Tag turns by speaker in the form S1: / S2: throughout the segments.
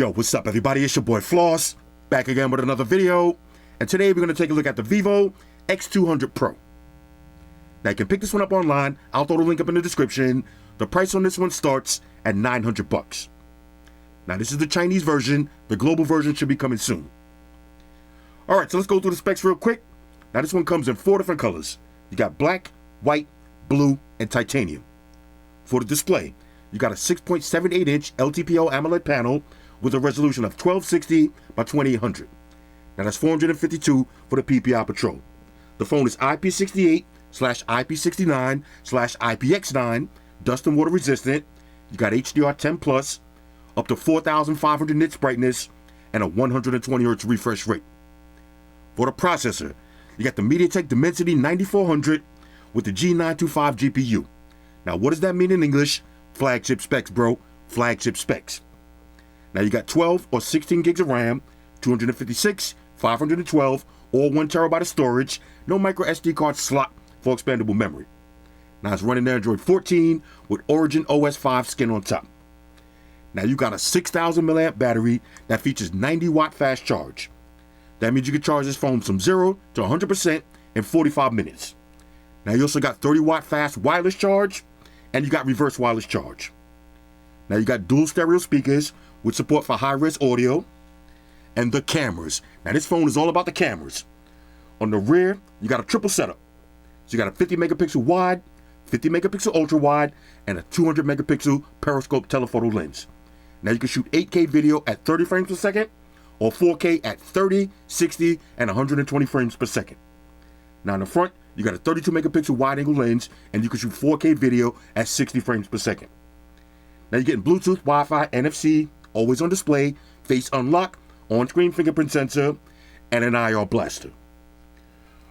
S1: Yo, what's up everybody? It's your boy Floss, back again with another video. And today we're going to take a look at the Vivo X200 Pro. Now you can pick this one up online. I'll throw the link up in the description. The price on this one starts at $900. Now this is the Chinese version. The global version should be coming soon. Alright, so let's go through the specs real quick. Now this one comes in 4 different colors. You got black, white, blue, and titanium. For the display, you got a 6.78-inch LTPO AMOLED panel with a resolution of 1260 by 2800. Now that's 452 for the PPI Patrol. The phone is IP68/IP69/IPX9, dust and water resistant. You got HDR10 plus, up to 4,500 nits brightness, and a 120 Hz refresh rate. For the processor, you got the MediaTek Dimensity 9400 with the G925 GPU. Now what does that mean in English? Flagship specs, bro. Flagship specs. Now you got 12 or 16 gigs of RAM, 256, 512, or 1 terabyte of storage. No micro SD card slot for expandable memory. Now it's running Android 14 with Origin OS 5 skin on top. Now you got a 6,000 milliamp battery that features 90 watt fast charge. That means you can charge this phone from 0 to 100% in 45 minutes. Now you also got 30 watt fast wireless charge, and you got reverse wireless charge. Now you got dual stereo speakers with support for high-res audio, and the cameras. Now this phone is all about the cameras. On the rear, you got a triple setup. So you got a 50 megapixel wide, 50 megapixel ultra wide, and a 200 megapixel periscope telephoto lens. Now you can shoot 8K video at 30 frames per second, or 4K at 30, 60, and 120 frames per second. Now in the front, you got a 32 megapixel wide angle lens, and you can shoot 4K video at 60 frames per second. Now you're getting Bluetooth, Wi-Fi, NFC, always on display, face unlock, on-screen fingerprint sensor, and an IR blaster.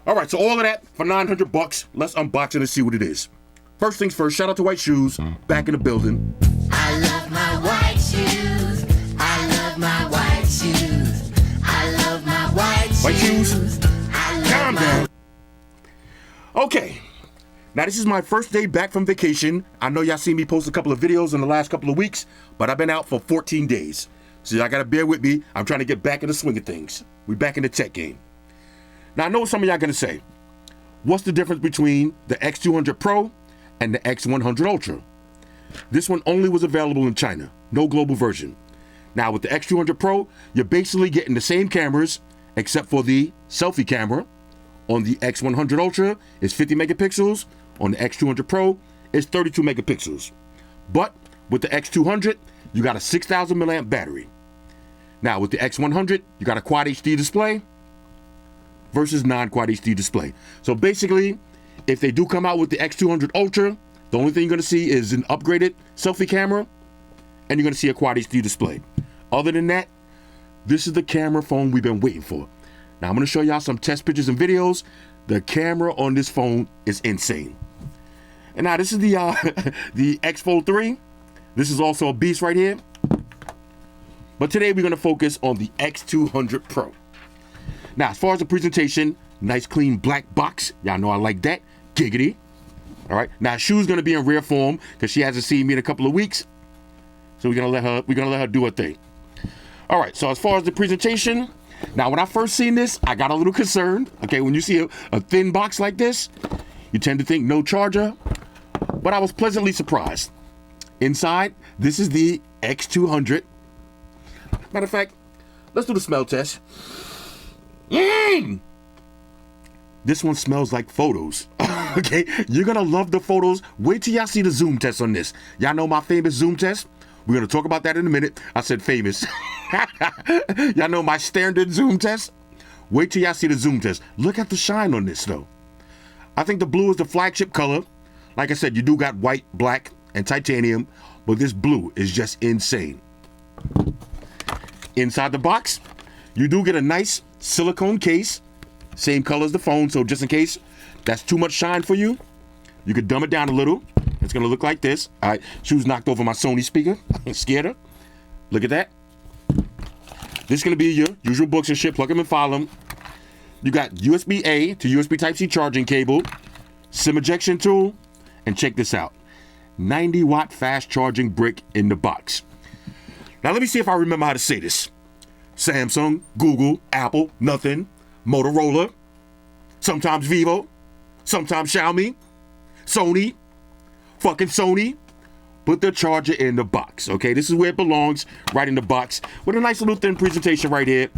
S1: Alright, so all of that for $900. Let's unbox it and see what it is. First things first, shout out to White Shoes, back in the building.
S2: I love my white shoes. I love my white shoes. I love my white shoes.
S1: White shoes, calm down. Okay, now this is my first day back from vacation. I know y'all seen me post a couple of videos in the last couple of weeks, but I've been out for 14 days. So y'all gotta bear with me. I'm trying to get back in the swing of things. We back in the tech game. Now I know what some of y'all gonna say. What's the difference between the X200 Pro and the X100 Ultra? This one only was available in China, no global version. Now with the X200 Pro, you're basically getting the same cameras except for the selfie camera. On the X100 Ultra, it's 50 megapixels. On the X200 Pro, it's 32 megapixels. But with the X200, you got a 6,000 milliamp battery. Now with the X100, you got a Quad HD display versus non-Quad HD display. So basically, if they do come out with the X200 Ultra, the only thing you're gonna see is an upgraded selfie camera, and you're gonna see a Quad HD display. Other than that, this is the camera phone we've been waiting for. Now I'm gonna show y'all some test pictures and videos. The camera on this phone is insane. And now this is the the X Fold 3. This is also a beast right here. But today we're gonna focus on the X200 Pro. Now as far as the presentation, nice clean black box. Y'all know I like that. Giggity. All right. Now Shu's gonna be in rare form because she hasn't seen me in a couple of weeks. So we're gonna let her do her thing. All right. So as far as the presentation. Now, when I first seen this, I got a little concerned. Okay, when you see a thin box like this, you tend to think no charger, but I was pleasantly surprised. Inside, this is the X200. Matter of fact, let's do the smell test. This one smells like photos. Okay, you're gonna love the photos. Wait till y'all see the zoom test on this. Y'all know my famous zoom test? We're gonna talk about that in a minute. I said famous. Y'all know my standard zoom test? Wait till y'all see the zoom test. Look at the shine on this though. I think the blue is the flagship color. Like I said, you do got white, black, and titanium, but this blue is just insane. Inside the box, you do get a nice silicone case. Same color as the phone, so just in case that's too much shine for you, you could dumb it down a little. It's gonna look like this. All right, Shoes knocked over my Sony speaker. Scared her. Look at that. This is gonna be your usual books and shit. Plug them and file them. You got USB-A to USB Type-C charging cable, SIM ejection tool, and check this out. 90 watt fast charging brick in the box. Now let me see if I remember how to say this. Samsung, Google, Apple, nothing, Motorola, sometimes Vivo, sometimes Xiaomi, Sony, fucking Sony. Put the charger in the box, okay? This is where it belongs, right in the box, with a nice little thin presentation right here.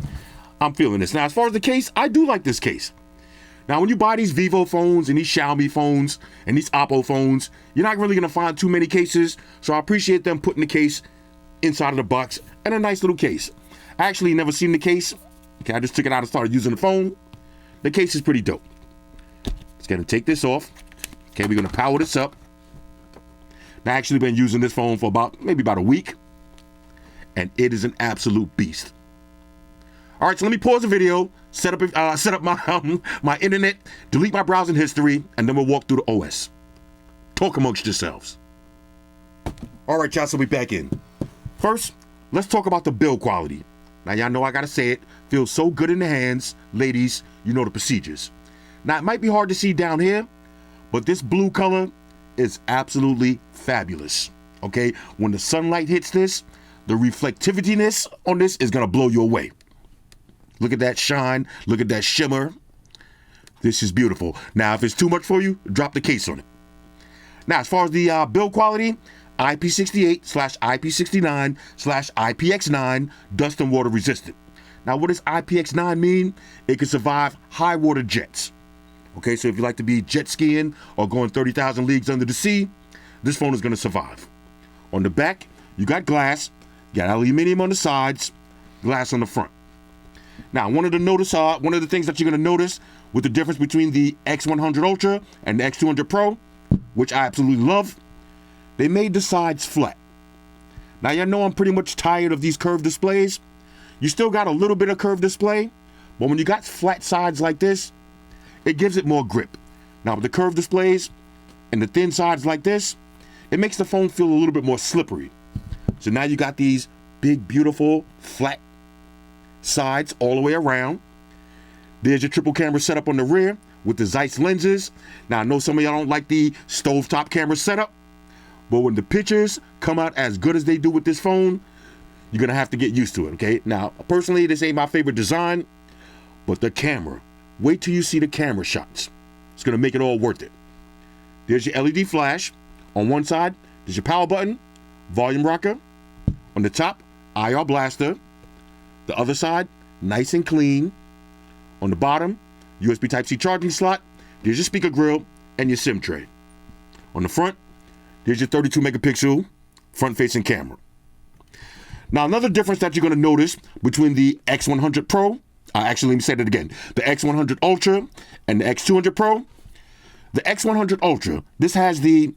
S1: I'm feeling this. Now, as far as the case, I do like this case. Now, when you buy these Vivo phones and these Xiaomi phones and these Oppo phones, you're not really gonna find too many cases, so I appreciate them putting the case inside of the box and a nice little case. I actually never seen the case. Okay, I just took it out and started using the phone. The case is pretty dope. Let's gonna take this off. Okay, we're gonna power this up. Now, I actually been using this phone for maybe about a week, and it is an absolute beast. All right, so let me pause the video, set up my internet, delete my browsing history, and then we'll walk through the OS. Talk amongst yourselves. All right, y'all, so we back in. First, let's talk about the build quality. Now, y'all know I gotta say it, feels so good in the hands. Ladies, you know the procedures. Now, it might be hard to see down here, but this blue color is absolutely fabulous, okay? When the sunlight hits this, the reflectivityness on this is gonna blow you away. Look at that shine, look at that shimmer. This is beautiful. Now, if it's too much for you, drop the case on it. Now, as far as the build quality, IP68/IP69/IPX9 dust and water resistant. Now, what does IPX9 mean? It can survive high water jets. Okay, so if you like to be jet skiing or going 30,000 leagues under the sea, this phone is gonna survive. On the back, you got glass, you got aluminum on the sides, glass on the front. Now, one of the things that you're gonna notice with the difference between the X100 Ultra and the X200 Pro, which I absolutely love, they made the sides flat. Now, y'all know I'm pretty much tired of these curved displays. You still got a little bit of curved display, but when you got flat sides like this, it gives it more grip. Now, with the curved displays and the thin sides like this, it makes the phone feel a little bit more slippery. So now you got these big, beautiful, flat sides all the way around. There's your triple camera setup on the rear with the Zeiss lenses. Now, I know some of y'all don't like the stovetop camera setup, but when the pictures come out as good as they do with this phone, you're gonna have to get used to it, okay? Now, personally, this ain't my favorite design, but the camera, wait till you see the camera shots. It's gonna make it all worth it. There's your LED flash. On one side, there's your power button, volume rocker. On the top, IR blaster. The other side, nice and clean. On the bottom, USB Type-C charging slot. There's your speaker grill and your SIM tray. On the front, there's your 32 megapixel front-facing camera. Now, another difference that you're gonna notice between the X100 Pro, actually, let me say that again. The X100 Ultra and the X200 Pro. The X100 Ultra, this has the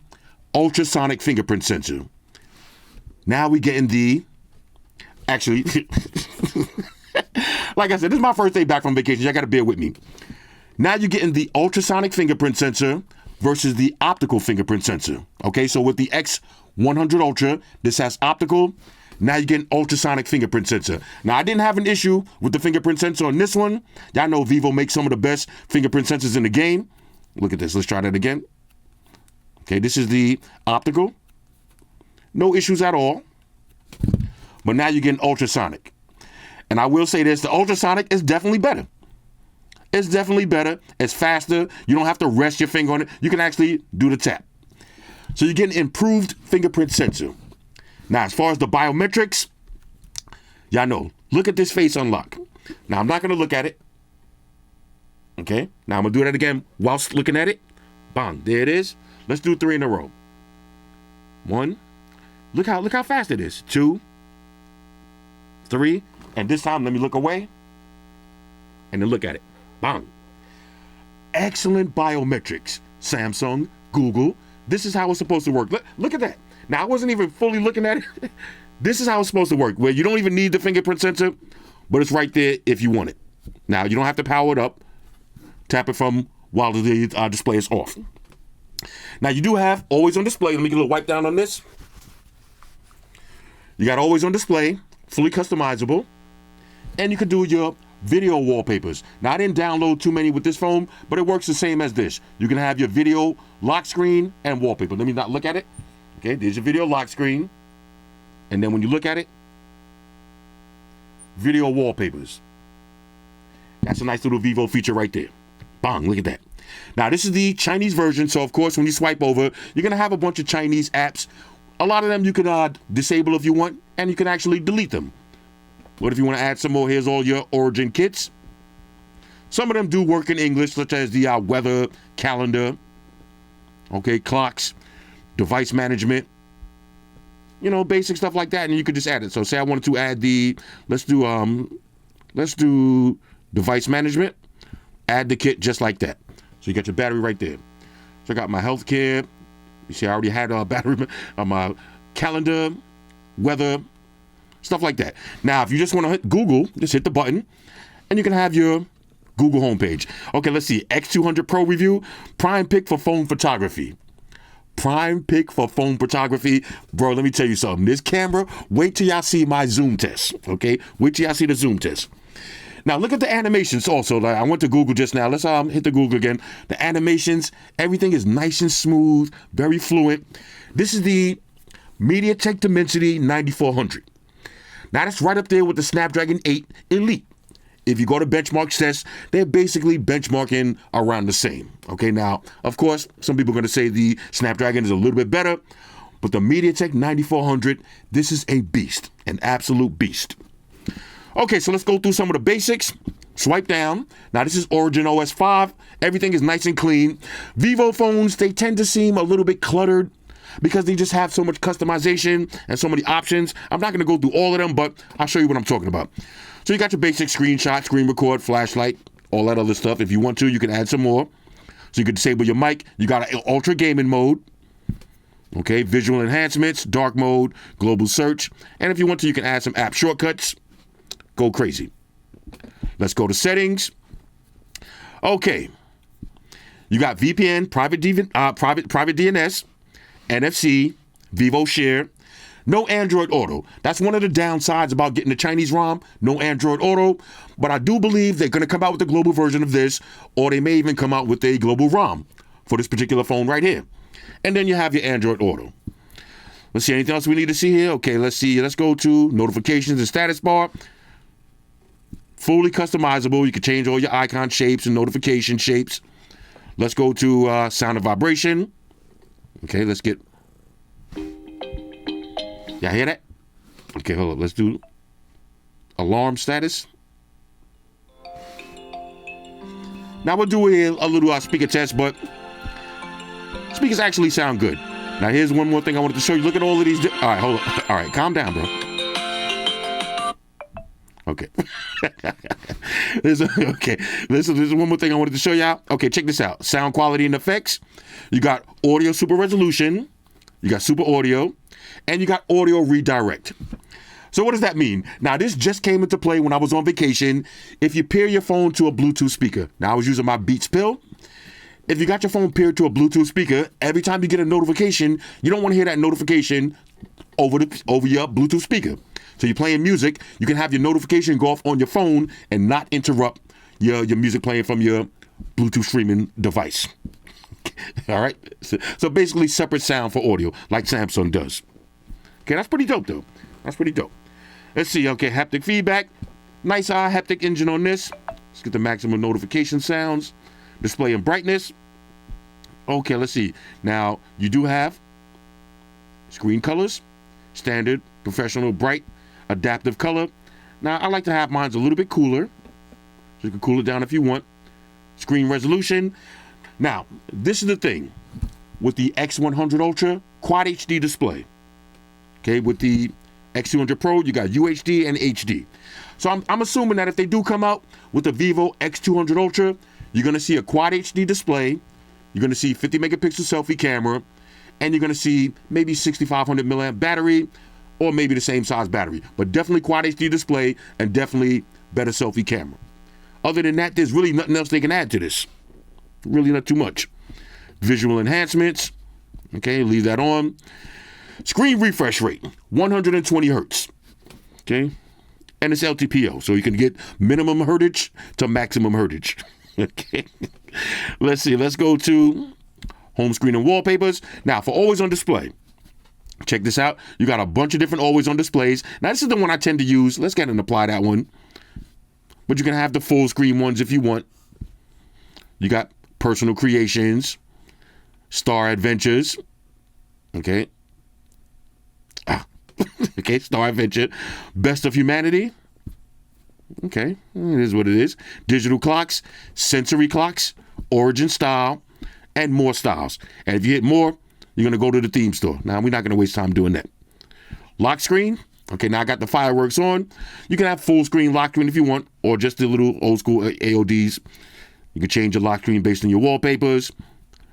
S1: ultrasonic fingerprint sensor. Now we get in the, actually, like I said, this is my first day back from vacation. Y'all gotta bear with me. Now you're getting the ultrasonic fingerprint sensor versus the optical fingerprint sensor. Okay, so with the X100 Ultra, this has optical. Now you're getting ultrasonic fingerprint sensor. Now, I didn't have an issue with the fingerprint sensor on this one. Y'all know Vivo makes some of the best fingerprint sensors in the game. Look at this. Let's try that again. Okay, this is the optical. No issues at all. But now you're getting ultrasonic. And I will say this, the ultrasonic is definitely better. It's definitely better. It's faster. You don't have to rest your finger on it. You can actually do the tap. So you're getting improved fingerprint sensor. Now, as far as the biometrics, y'all know, look at this face unlock. Now, I'm not going to look at it. Okay? Now, I'm going to do that again whilst looking at it. Bang. There it is. Let's do 3 in a row. 1. Look how fast it is. 2. 3. And this time, let me look away. And then look at it. Bang. Excellent biometrics. Samsung, Google. This is how it's supposed to work. Look at that. Now, I wasn't even fully looking at it. This is how it's supposed to work, where you don't even need the fingerprint sensor, but it's right there if you want it. Now, you don't have to power it up. Tap it from while the display is off. Now, you do have always on display. Let me get a little wipe down on this. You got always on display, fully customizable, and you can do your video wallpapers. Now, I didn't download too many with this phone, but it works the same as this. You can have your video lock screen and wallpaper. Let me not look at it. Okay, there's your video lock screen. And then when you look at it, video wallpapers. That's a nice little Vivo feature right there. Bang, look at that. Now, this is the Chinese version, so of course, when you swipe over, you're going to have a bunch of Chinese apps. A lot of them you can disable if you want, and you can actually delete them. What if you want to add some more? Here's all your origin kits. Some of them do work in English, such as the weather, calendar, okay, clocks, device management, you know, basic stuff like that, and you could just add it. So say I wanted to add let's do device management, add the kit just like that. So you got your battery right there. So I got my healthcare. You see, I already had a battery on my calendar, weather, stuff like that. Now, if you just want to hit Google, just hit the button, and you can have your Google homepage. Okay, let's see. X200 Pro review, prime pick for phone photography. Prime pick for phone photography. Bro, let me tell you something. This camera, wait till y'all see my zoom test, okay? Wait till y'all see the zoom test. Now, look at the animations also. I went to Google just now. Let's hit the Google again. The animations, everything is nice and smooth, very fluent. This is the MediaTek Dimensity 9400. Now, that's right up there with the Snapdragon 8 Elite. If you go to benchmark tests, they're basically benchmarking around the same. Okay, now, of course, some people are going to say the Snapdragon is a little bit better, but the MediaTek 9400, this is a beast, an absolute beast. Okay, so let's go through some of the basics. Swipe down. Now, this is Origin OS 5. Everything is nice and clean. Vivo phones, they tend to seem a little bit cluttered because they just have so much customization and so many options. I'm not going to go through all of them, but I'll show you what I'm talking about. So you got your basic screenshot, screen record, flashlight, all that other stuff. If you want to, you can add some more. So you can disable your mic. You got an ultra gaming mode. Okay, visual enhancements, dark mode, global search. And if you want to, you can add some app shortcuts. Go crazy. Let's go to settings. Okay. You got VPN, private DNS, NFC, Vivo Share. No Android Auto. That's one of the downsides about getting the Chinese ROM. No Android Auto. But I do believe they're going to come out with a global version of this, or they may even come out with a global ROM for this particular phone right here. And then you have your Android Auto. Let's see, anything else we need to see here? Okay, let's see. Let's go to notifications and status bar. Fully customizable. You can change all your icon shapes and notification shapes. Let's go to sound and vibration. Okay, let's get... Y'all hear that? Okay, hold up. Let's do alarm status. Now we'll do a little speaker test, but speakers actually sound good. Now here's one more thing I wanted to show you. Look at all of these. All right, hold up. All right, calm down, bro. Okay. This is one more thing I wanted to show y'all. Okay, check this out. Sound quality and effects. You got audio super resolution. You got super audio. And you got audio redirect. So what does that mean? Now, this just came into play when I was on vacation. If you pair your phone to a Bluetooth speaker. Now, I was using my Beats Pill. If you got your phone paired to a Bluetooth speaker, every time you get a notification, you don't want to hear that notification over your Bluetooth speaker. So you're playing music, you can have your notification go off on your phone and not interrupt your music playing from your Bluetooth streaming device. All right? So basically separate sound for audio, like Samsung does. Okay, that's pretty dope, though. That's pretty dope. Let's see. Okay, haptic feedback. Nice haptic engine on this. Let's get the maximum notification sounds. Display and brightness. Okay, let's see. Now, you do have screen colors, standard, professional, bright, adaptive color. Now, I like to have mine a little bit cooler, so you can cool it down if you want. Screen resolution. Now, this is the thing. With the X100 Ultra, Quad HD display. Okay, with the X200 Pro, you got UHD and HD. So I'm assuming that if they do come out with the Vivo X200 Ultra, you're going to see a Quad HD display, you're going to see 50 megapixel selfie camera, and you're going to see maybe 6,500 milliamp battery, or maybe the same size battery. But definitely Quad HD display, and definitely better selfie camera. Other than that, there's really nothing else they can add to this. Really not too much. Visual enhancements. Okay, leave that on. Screen refresh rate, 120 hertz. Okay, and it's LTPO, so you can get minimum hertage to maximum hertage. Okay, let's see. Let's go to home screen and wallpapers. Now, for always on display, Check this out. You got a bunch of different always on displays. Now, this is the one I tend to use. Let's get and apply that one. But you can have the full screen ones if you want. You got personal creations, star adventures. Okay. Okay, star adventure. Best of humanity. Okay, it is what it is. Digital clocks, sensory clocks, origin style, and more styles. And if you hit more, you're going to go to the theme store. Now, we're not going to waste time doing that. Lock screen. Okay, now I got the fireworks on. You can have full screen lock screen if you want, or just the little old school AODs. You can change your lock screen based on your wallpapers.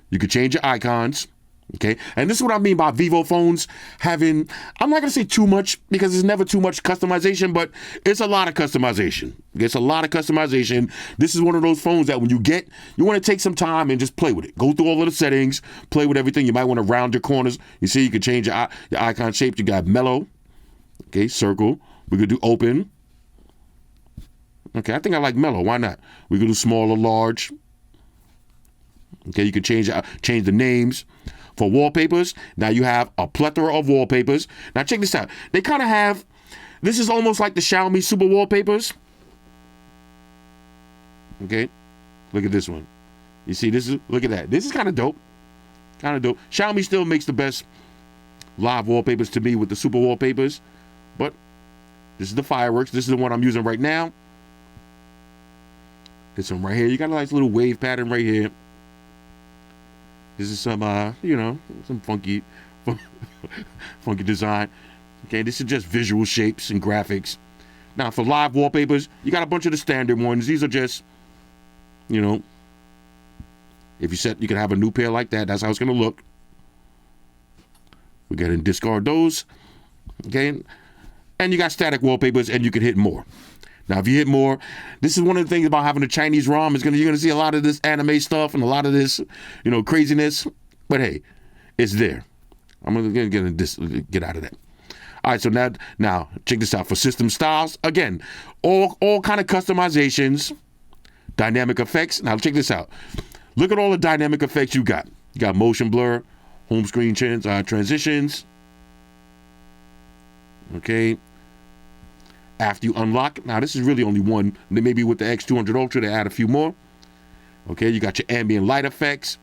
S1: You can change your icons. Okay, and this is what I mean by Vivo phones having, I'm not going to say too much because there's never too much customization, but it's a lot of customization. It's a lot of customization. This is one of those phones that when you get, you want to take some time and just play with it. Go through all of the settings, play with everything. You might want to round your corners. You see, you can change your icon shape. You got mellow, okay, circle. We could do open. Okay, I think I like mellow. Why not? We could do small or large. Okay, you can change the names. For wallpapers, now you have a plethora of wallpapers. Now check this out. They kind of have, this is almost like the Xiaomi Super wallpapers. Okay, look at this one. You see, look at that. This is kind of dope. Kind of dope. Xiaomi still makes the best live wallpapers to me with the Super wallpapers. But this is the fireworks. This is the one I'm using right now. This one right here. You got a nice little wave pattern right here. This is some, some funky design. Okay, this is just visual shapes and graphics. Now, for live wallpapers, you got a bunch of the standard ones. These are just, if you can have a new pair like that. That's how it's going to look. We got to discard those. Okay, and you got static wallpapers, and you can hit more. Now, if you hit more, this is one of the things about having a Chinese ROM. You're going to see a lot of this anime stuff and a lot of this, craziness. But hey, it's there. I'm going to get out of that. All right, so now check this out. For system styles, again, all kind of customizations, dynamic effects. Now, check this out. Look at all the dynamic effects you got. You got motion blur, home screen transitions. Okay. After you unlock, now this is really only one. Maybe with the X200 Ultra, they add a few more. Okay, you got your ambient light effects.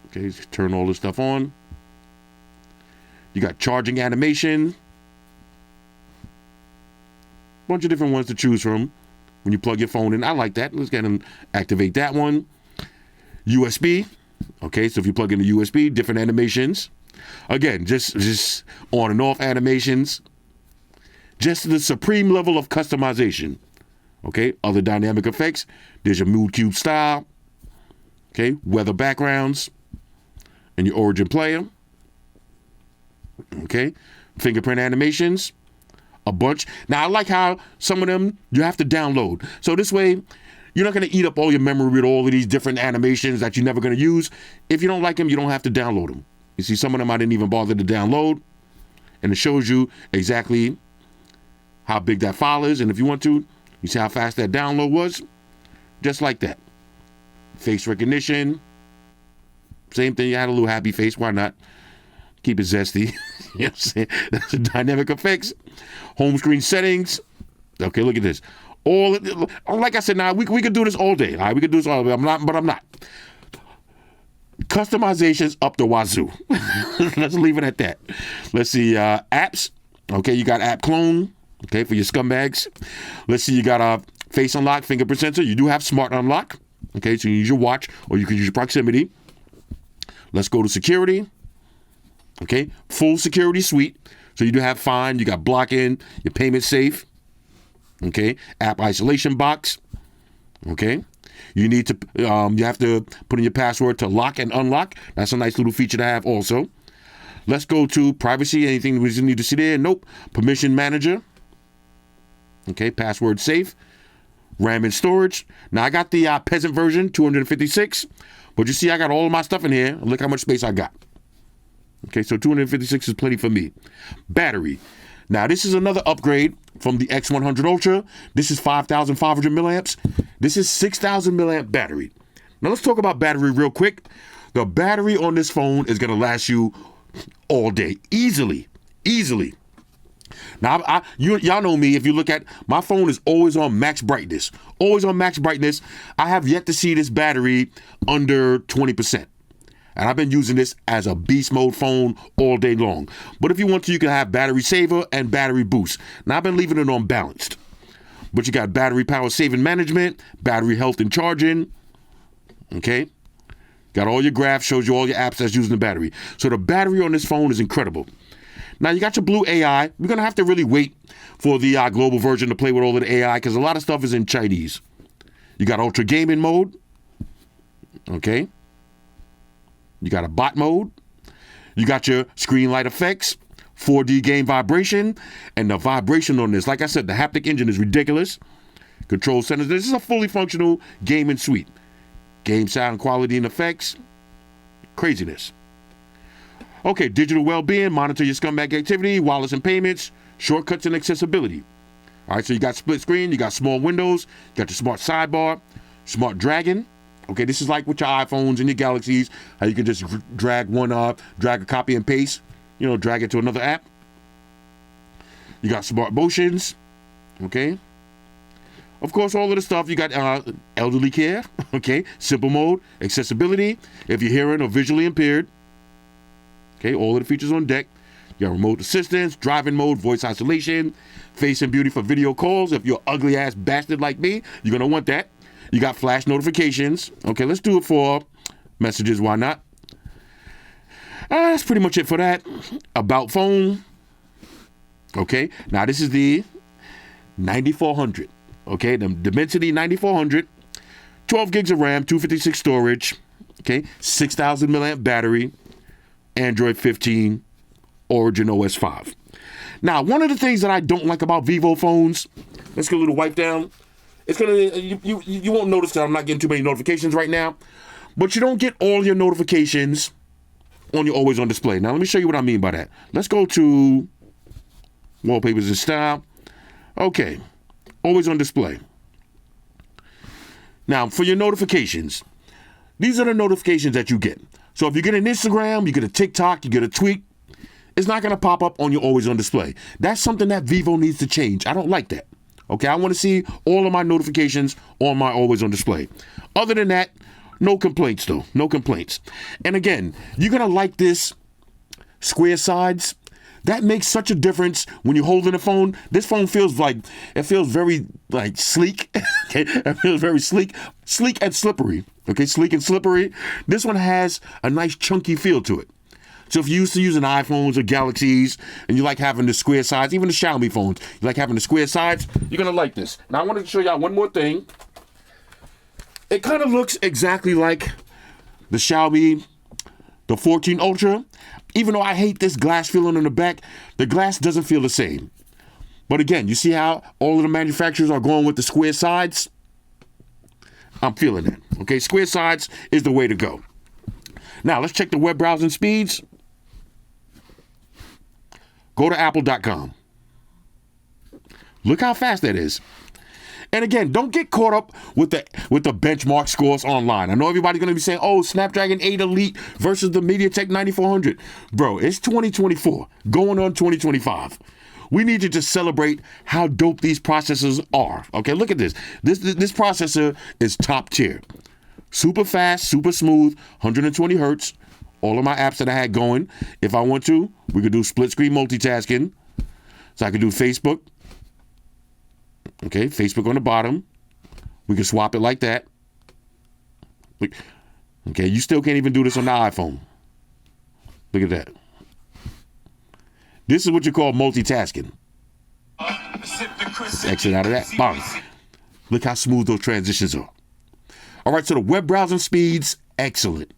S1: Okay, turn all this stuff on. You got charging animation. Bunch of different ones to choose from when you plug your phone in. I like that. Let's get and activate that one. USB. Okay, so if you plug in the USB, different animations. Again, just on and off animations. Just the supreme level of customization. Okay, other dynamic effects. There's your mood cube style. Okay, weather backgrounds. And your origin player. Okay, fingerprint animations. A bunch. Now, I like how some of them you have to download. So this way, you're not going to eat up all your memory with all of these different animations that you're never going to use. If you don't like them, you don't have to download them. You see, some of them I didn't even bother to download. And it shows you exactly how big that file is, and if you want to, you see how fast that download was? Just like that. Face recognition. Same thing, you had a little happy face, why not? Keep it zesty. You know what I'm saying? That's the dynamic effects. Home screen settings. Okay, look at this. Like I said, now we could do this all day. All right, we could do this all day, I'm not. Customizations up the wazoo. Let's leave it at that. Let's see, apps. Okay, you got app clone. Okay, for your scumbags. Let's see, you got a face unlock, fingerprint sensor. You do have smart unlock. Okay, so you use your watch or you can use your proximity. Let's go to security. Okay, full security suite. So you do have Find, you got block-in, your payment safe. Okay, app isolation box. Okay, you need to, you have to put in your password to lock and unlock. That's a nice little feature to have also. Let's go to privacy. Anything we just need to see there? Nope. Permission manager. Okay, password safe. RAM and storage. Now I got the peasant version, 256. But you see, I got all of my stuff in here. Look how much space I got. Okay, so 256 is plenty for me. Battery. Now this is another upgrade from the X100 Ultra. This is 5,500 milliamps. This is 6,000 milliamp battery. Now let's talk about battery real quick. The battery on this phone is going to last you all day, easily. Now, y'all know me. If you look at my phone, is always on max brightness. Always on max brightness. I have yet to see this battery under 20%. And I've been using this as a beast mode phone all day long. But if you want to, you can have battery saver and battery boost. Now, I've been leaving it on balanced. But you got battery power saving management, battery health and charging. Okay. Got all your graphs, shows you all your apps that's using the battery. So the battery on this phone is incredible. Now, you got your Blue AI. We're going to have to really wait for the global version to play with all of the AI because a lot of stuff is in Chinese. You got ultra gaming mode. Okay. You got a bot mode. You got your screen light effects, 4D game vibration, and the vibration on this. Like I said, the haptic engine is ridiculous. Control centers. This is a fully functional gaming suite. Game sound quality and effects. Craziness. Okay, digital well-being, monitor your scumbag activity, wallets and payments, shortcuts and accessibility. All right, so you got split screen, you got small windows, you got your smart sidebar, smart dragon. Okay, this is like with your iPhones and your Galaxies, how you can just drag drag a copy and paste, drag it to another app. You got smart motions, okay? Of course, all of the stuff, you got elderly care, okay? Simple mode, accessibility, if you're hearing or visually impaired. Okay, all of the features on deck. You got remote assistance, driving mode, voice isolation, face and beauty for video calls. If you're an ugly ass bastard like me, you're going to want that. You got flash notifications. Okay, let's do it for messages. Why not? That's pretty much it for that. About phone. Okay, now this is the 9400. Okay, the Dimensity 9400. 12 gigs of RAM, 256 storage. Okay, 6,000 milliamp battery. Android 15, Origin OS 5. Now, one of the things that I don't like about Vivo phones, let's get a little wipe down. It's gonna you won't notice that I'm not getting too many notifications right now, but you don't get all your notifications on your always on display. Now, let me show you what I mean by that. Let's go to wallpapers and style. Okay, always on display. Now, for your notifications, these are the notifications that you get. So if you get an Instagram, you get a TikTok, you get a tweet, it's not going to pop up on your always on display. That's something that Vivo needs to change. I don't like that. Okay, I want to see all of my notifications on my always on display. Other than that, no complaints though. No complaints. And again, you're going to like this square sides. That makes such a difference when you're holding a phone. This phone feels very sleek. Okay, it feels very sleek and slippery. Okay, sleek and slippery. This one has a nice chunky feel to it. So if you're used to using iPhones or Galaxies and you like having the square sides, even the Xiaomi phones, you like having the square sides, you're going to like this. Now, I wanted to show y'all one more thing. It kind of looks exactly like the Xiaomi, the 14 Ultra. Even though I hate this glass feeling on the back, the glass doesn't feel the same. But again, you see how all of the manufacturers are going with the square sides? I'm feeling it. Okay, square sides is the way to go. Now, let's check the web browsing speeds. Go to apple.com. Look how fast that is. And again, don't get caught up with the benchmark scores online. I know everybody's going to be saying, oh, Snapdragon 8 Elite versus the MediaTek 9400. Bro, it's 2024, going on 2025. We need to just celebrate how dope these processors are. Okay, look at this. This processor is top tier. Super fast, super smooth, 120 hertz. All of my apps that I had going. If I want to, we could do split screen multitasking. So I could do Facebook. Okay, Facebook on the bottom. We can swap it like that. Okay, you still can't even do this on the iPhone. Look at that. This is what you call multitasking. Let's exit out of that. Bang. Look how smooth those transitions are. All right, so the web browsing speeds, excellent.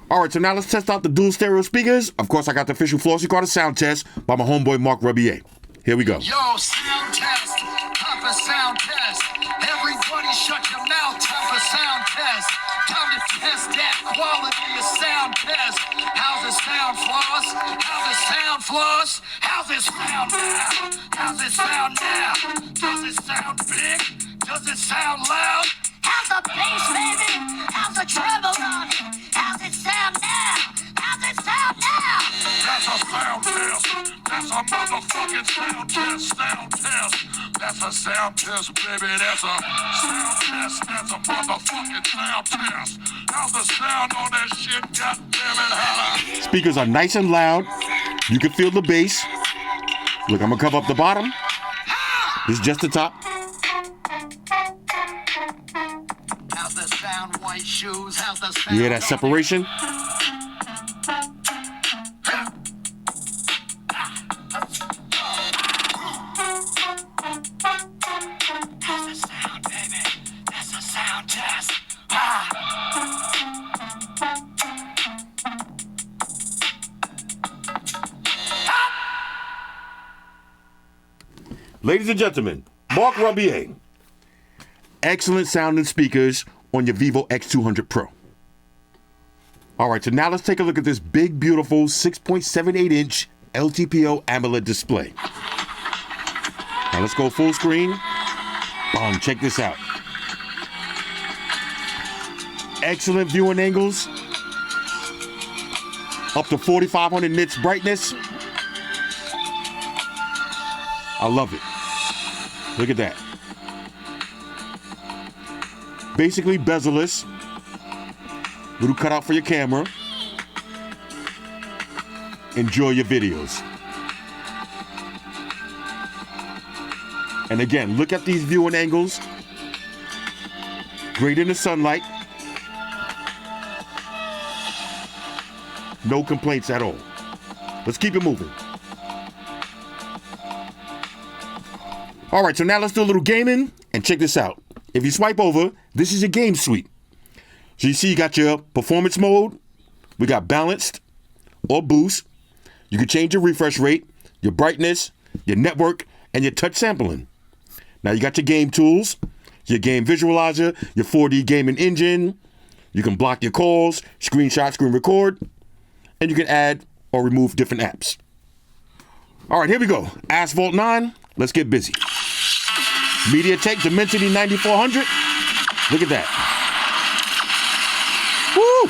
S1: All right, so now let's test out the dual stereo speakers. Of course, I got the official Flossy Carter sound test by my homeboy Mark Rebier. Here we go.
S2: Yo, sound test, time for sound test. Everybody shut your mouth, time for sound test. Time to test that quality of sound test. How's it sound, Floss? How's it sound, Floss? How's it sound now? How's it sound now? Does it sound big? Does it sound loud? How's the bass, baby? How's the treble on it? How's it sound now? How's it sound? a motherfucking sound test, sound test. That's a sound test, baby. That's a sound test. That's a motherfucking sound test. How's the sound on that shit? God damn it, holla.
S1: Speakers are nice and loud. You can feel the bass. Look, I'm gonna cover up the bottom. This is just the top.
S2: How's the sound, white shoes? How's the sound?
S1: You hear that separation?
S2: How's the sound, baby? That's a sound test.
S1: Ladies and gentlemen, Mark Rumbier. Excellent sounding speakers on your Vivo X200 Pro. All right, so now let's take a look at this big, beautiful 6.78-inch LTPO AMOLED display. Now let's go full screen. Boom, check this out. Excellent viewing angles. Up to 4,500 nits brightness. I love it. Look at that. Basically bezel-less. Little cutout for your camera. Enjoy your videos. And again, look at these viewing angles. Great in the sunlight. No complaints at all. Let's keep it moving. All right, so now let's do a little gaming, and check this out. If you swipe over, this is your game suite. So you see you got your performance mode. We got balanced or boost. You can change your refresh rate, your brightness, your network, and your touch sampling. Now you got your game tools, your game visualizer, your 4D gaming engine. You can block your calls, screenshot, screen record, and you can add or remove different apps. All right, here we go. Asphalt 9, let's get busy. MediaTek Dimensity 9400. Look at that. Woo!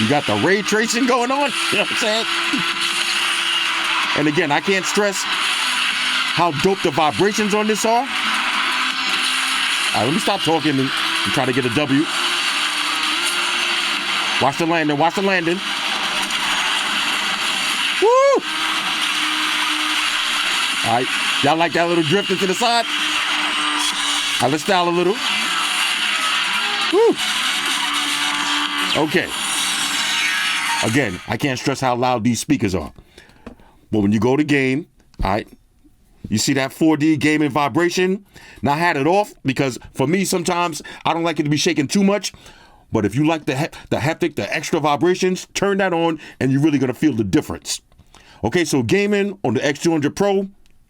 S1: You got the ray tracing going on. You know what I'm saying? And again, I can't stress how dope the vibrations on this are. All right, let me stop talking and try to get a W. Watch the landing, watch the landing. Woo! All right, y'all like that little drift into the side? All right, let's style a little. Woo! Okay. Again, I can't stress how loud these speakers are. But when you go to game, all right, you see that 4D gaming vibration? Now I had it off because for me, sometimes I don't like it to be shaking too much. But if you like the haptic, the extra vibrations, turn that on and you're really going to feel the difference. Okay, so gaming on the X200 Pro,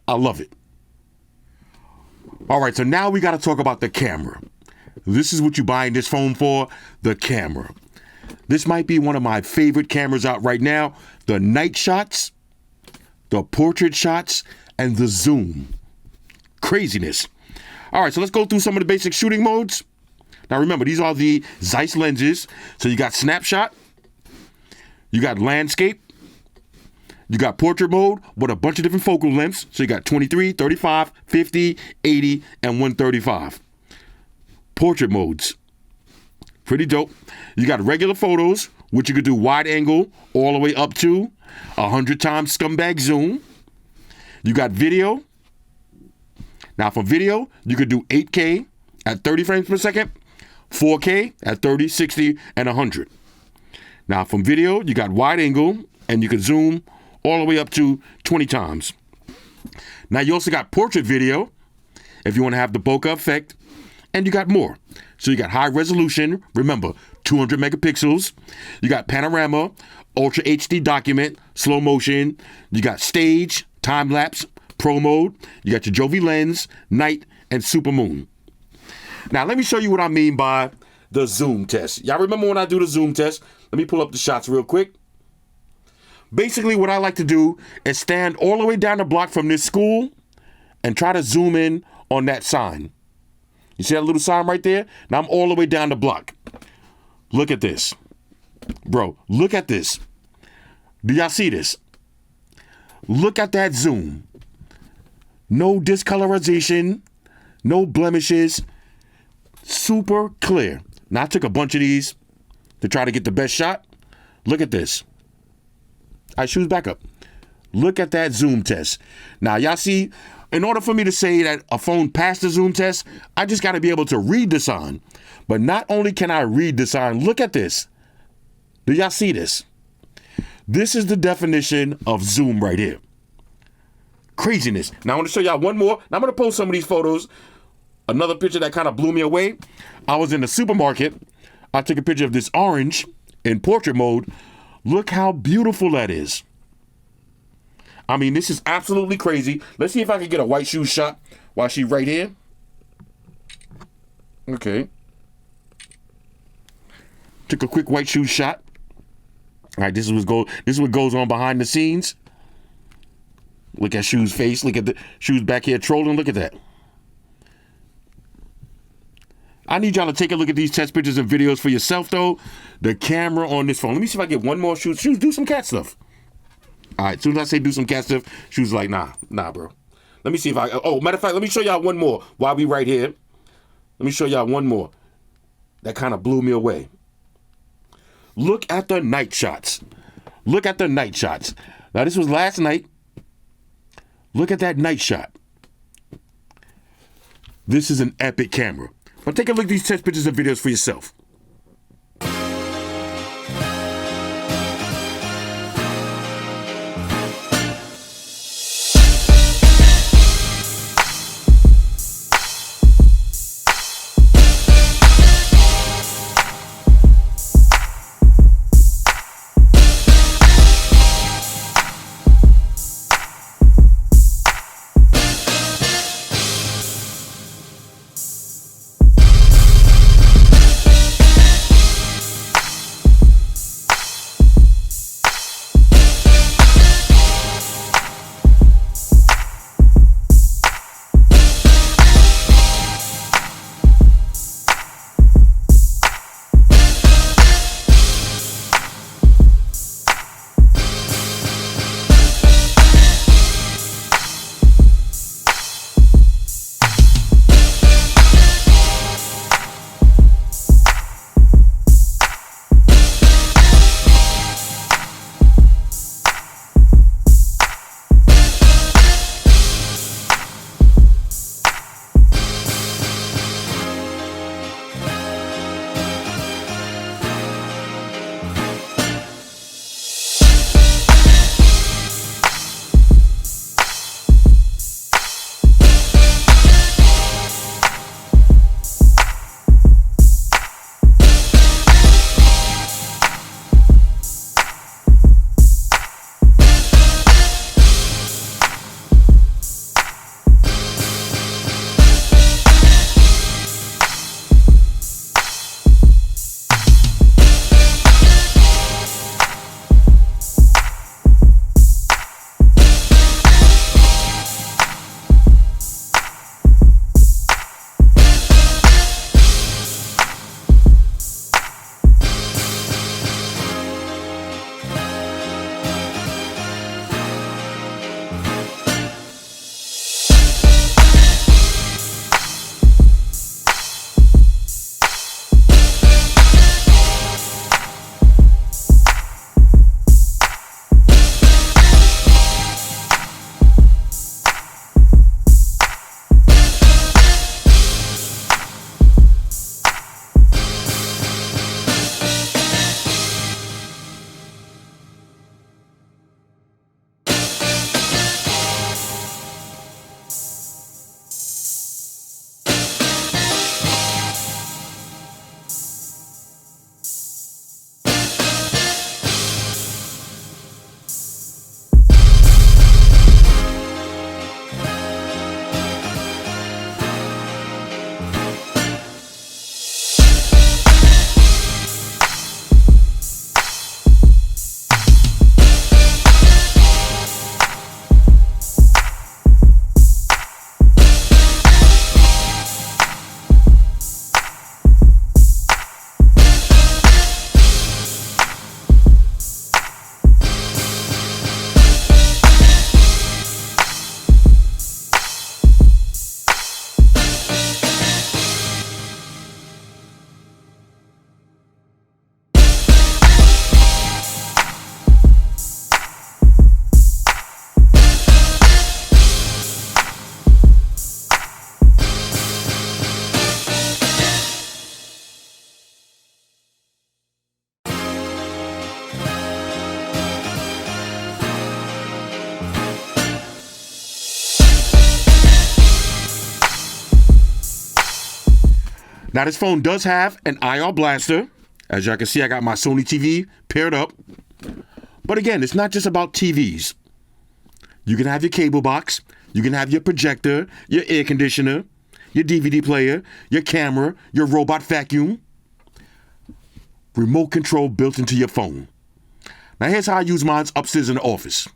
S1: I love it. All right, so now we got to talk about the camera. This is what you're buying this phone for, the camera. This might be one of my favorite cameras out right now. The night shots, the portrait shots, and the zoom. Craziness. All right, so let's go through some of the basic shooting modes. Now remember, these are the Zeiss lenses. So you got snapshot, you got landscape, you got portrait mode with a bunch of different focal lengths. So you got 23, 35, 50, 80, and 135. Portrait modes. Pretty dope. You got regular photos, which you could do wide angle all the way up to 100 times scumbag zoom. You got video. Now for video, you could do 8K at 30 frames per second, 4K at 30, 60, and 100. Now from video, you got wide angle, and you can zoom all the way up to 20 times. Now you also got portrait video, if you want to have the bokeh effect, and you got more. So you got high resolution, remember, 200 megapixels. You got panorama, ultra HD document, slow motion. You got stage, time lapse, pro mode. You got your Jovi lens, night, and super moon. Now let me show you what I mean by the zoom test. Y'all remember when I do the zoom test? Let me pull up the shots real quick. Basically what I like to do is stand all the way down the block from this school and try to zoom in on that sign. You see that little sign right there? Now I'm all the way down the block. Look at this. Bro, look at this. Do y'all see this? Look at that zoom. No discolorization, no blemishes, super clear. Now I took a bunch of these to try to get the best shot. Look at this. All right, shoes back up. Look at that zoom test. Now y'all see, in order for me to say that a phone passed the zoom test, I just got to be able to read the sign. But not only can I read the sign, look at this. Do y'all see this? This is the definition of zoom right here. Craziness. Now I want to show y'all one more. Now I'm going to post some of these photos. Another picture that kind of blew me away. I was in the supermarket. I took a picture of this orange in portrait mode. Look how beautiful that is. I mean, this is absolutely crazy. Let's see if I can get a white shoe shot while she's right here. Okay. Took a quick white shoe shot. All right, this is what goes on behind the scenes. Look at Shoe's face. Look at the Shoe's back here trolling. Look at that. I need y'all to take a look at these test pictures and videos for yourself, though. The camera on this phone. Let me see if I get one more Shoes. Shoes, do some cat stuff. All right, as soon as I say do some cat stuff, Shoes like, nah, bro. Let me see if matter of fact, let me show y'all one more while we right here. Let me show y'all one more. That kind of blew me away. Look at the night shots. Look at the night shots. Now, this was last night. Look at that night shot. This is an epic camera. But take a look at these test pictures and videos for yourself. Now, this phone does have an IR blaster. As y'all can see, I got my Sony TV paired up. But again, it's not just about TVs. You can have your cable box. You can have your projector, your air conditioner, your DVD player, your camera, your robot vacuum. Remote control built into your phone. Now, here's how I use mine upstairs in the office.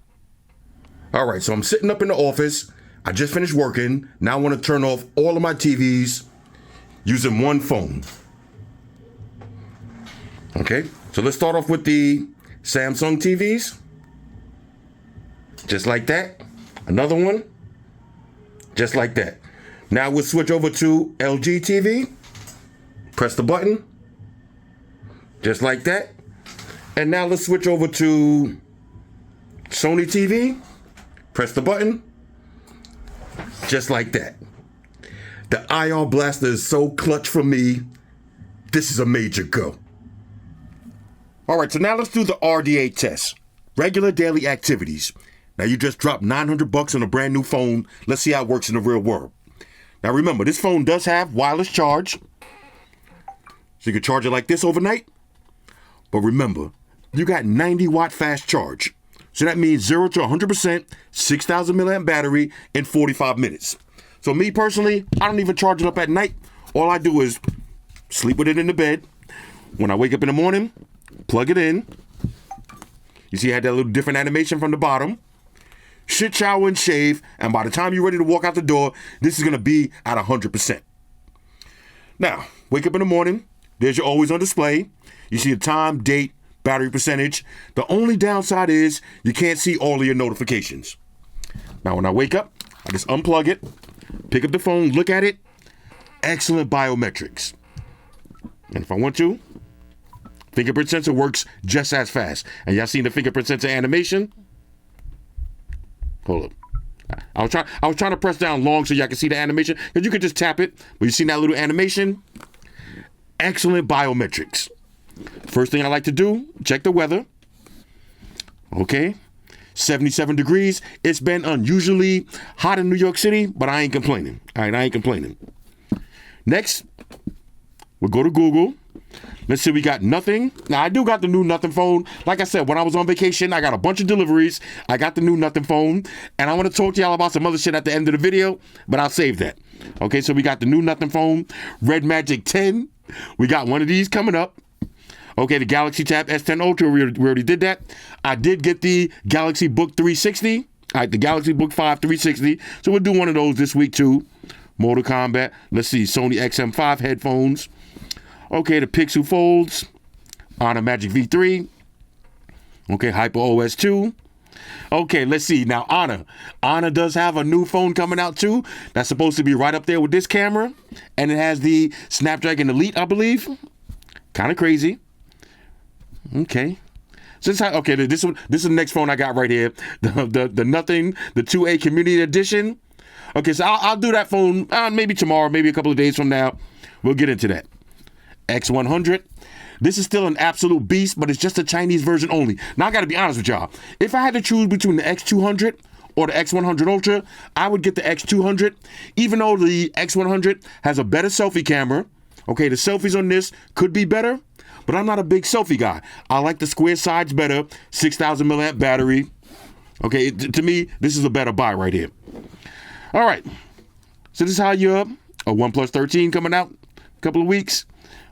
S1: All right, so I'm sitting up in the office. I just finished working. Now I want to turn off all of my TVs using one phone. Okay, so let's start off with the Samsung TVs. Just like that. Another one. Just like that. Now we'll switch over to LG TV. Press the button. Just like that. And now let's switch over to Sony TV. Press the button. Just like that. The IR blaster is so clutch for me. This is a major go. All right, so now let's do the RDA test. Regular daily activities. Now you just dropped $900 on a brand new phone. Let's see how it works in the real world. Now remember, this phone does have wireless charge. So you can charge it like this overnight. But remember, you got 90-watt fast charge. So that means 0 to 100%, 6,000 milliamp battery in 45 minutes. So me personally, I don't even charge it up at night. All I do is sleep with it in the bed. When I wake up in the morning, plug it in. You see I had that little different animation from the bottom. Shit, shower, and shave. And by the time you're ready to walk out the door, this is going to be at 100%. Now, wake up in the morning. There's your always on display. You see the time, date, battery percentage. The only downside is you can't see all of your notifications. Now, when I wake up, I just unplug it, pick up the phone, look at it. Excellent biometrics. And if I want to, fingerprint sensor works just as fast. And y'all seen the fingerprint sensor animation? Hold up. I was trying to press down long so y'all can see the animation, because you could just tap it. But you see that little animation? Excellent biometrics. First thing I like to do, check the weather. Okay. 77 degrees. It's been unusually hot in New York City, but I ain't complaining. All right, I ain't complaining. Next, we'll go to Google. Let's see, we got nothing. Now, I do got the new nothing phone. Like I said, when I was on vacation, I got a bunch of deliveries. I got the new nothing phone. And I want to talk to y'all about some other shit at the end of the video, but I'll save that. Okay, so we got the new nothing phone, Red Magic 10. We got one of these coming up. Okay, the Galaxy Tab S10 Ultra, we already did that. I did get the Galaxy Book 360. All right, the Galaxy Book 5 360. So we'll do one of those this week too. Mortal Kombat. Let's see, Sony XM5 headphones. Okay, the Pixel Folds. Honor Magic V3. Okay, Hyper OS 2. Okay, let's see. Now, Honor does have a new phone coming out too. That's supposed to be right up there with this camera. And it has the Snapdragon Elite, I believe. Kind of crazy. Okay. So this is the next phone I got right here. The Nothing, the 2A Community Edition. Okay, so I'll do that phone maybe tomorrow, maybe a couple of days from now. We'll get into that. X100. This is still an absolute beast, but it's just a Chinese version only. Now, I got to be honest with y'all. If I had to choose between the X200 or the X100 Ultra, I would get the X200, even though the X100 has a better selfie camera. Okay, the selfies on this could be better, but I'm not a big selfie guy. I like the square sides better, 6,000 milliamp battery. Okay, to me, this is a better buy right here. All right, so this is how you're a OnePlus 13 coming out a couple of weeks.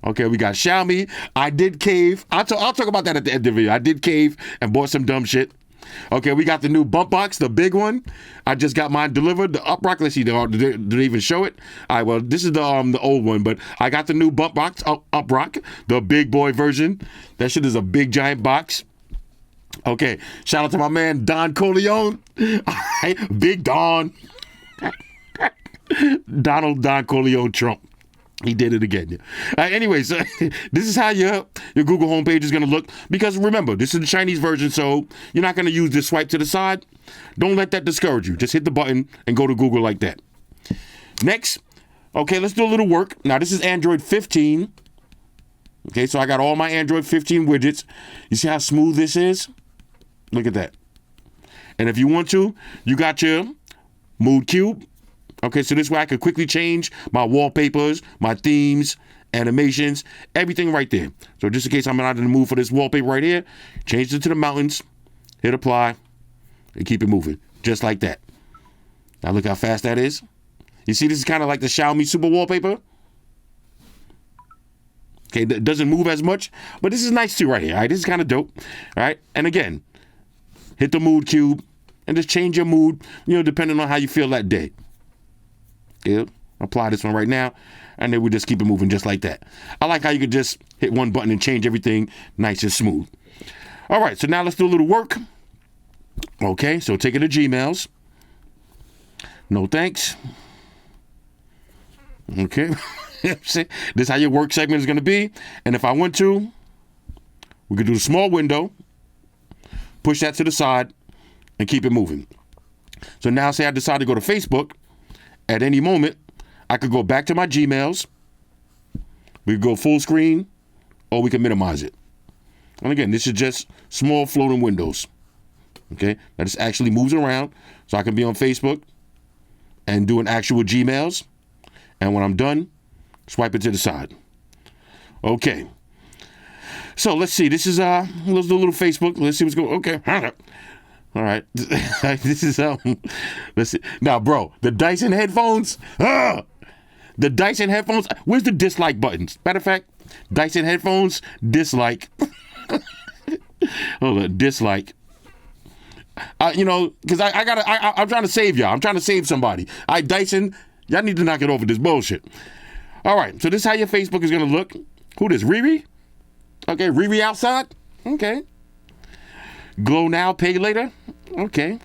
S1: Okay, we got Xiaomi. I did cave. I'll talk about that at the end of the video. I did cave and bought some dumb shit. Okay, we got the new bump box, the big one. I just got mine delivered. The uprock. Let's see, did they even show it? All right, well, this is the old one, but I got the new bump box, uprock, the big boy version. That shit is a big giant box. Okay, shout out to my man Don Corleone. All right, Big Don. Donald Don Corleone Trump. He did it again. Anyways, this is how your Google homepage is going to look. Because remember, this is the Chinese version, so you're not going to use this swipe to the side. Don't let that discourage you. Just hit the button and go to Google like that. Next, okay, let's do a little work. Now, this is Android 15. Okay, so I got all my Android 15 widgets. You see how smooth this is? Look at that. And if you want to, you got your Mood Cube. Okay, so this way I could quickly change my wallpapers, my themes, animations, everything right there. So just in case I'm not in the mood for this wallpaper right here, change it to the mountains, hit apply, and keep it moving. Just like that. Now look how fast that is. You see, this is kind of like the Xiaomi Super Wallpaper. Okay, it doesn't move as much, but this is nice too right here. All right, this is kind of dope. All right, and again, hit the mood cube and just change your mood, depending on how you feel that day. Yeah, apply this one right now, and then we just keep it moving just like that. I like how you could just hit one button and change everything nice and smooth. All right, so now let's do a little work. Okay, so take it to Gmails. No thanks. Okay. This is how your work segment is going to be. And if I want to, we could do a small window, push that to the side, and keep it moving. So now say I decide to go to Facebook. At any moment, I could go back to my Gmails. We could go full screen, or we can minimize it. And again, this is just small floating windows. Okay, that just actually moves around. So I can be on Facebook and do an actual Gmails. And when I'm done, swipe it to the side. Okay. So let's see. This is let's do a little Facebook. Let's see what's going. Okay. All right. This is let's see. Now, bro, the Dyson headphones. The Dyson headphones. Where's the dislike buttons? Matter of fact, Dyson headphones, dislike. Hold on, dislike. Because I'm trying to save y'all. I'm trying to save somebody. Dyson, y'all need to knock it over this bullshit. All right, so this is how your Facebook is going to look. Who this, Riri? Okay, Riri outside? Okay. Glow now, pay later? Okay.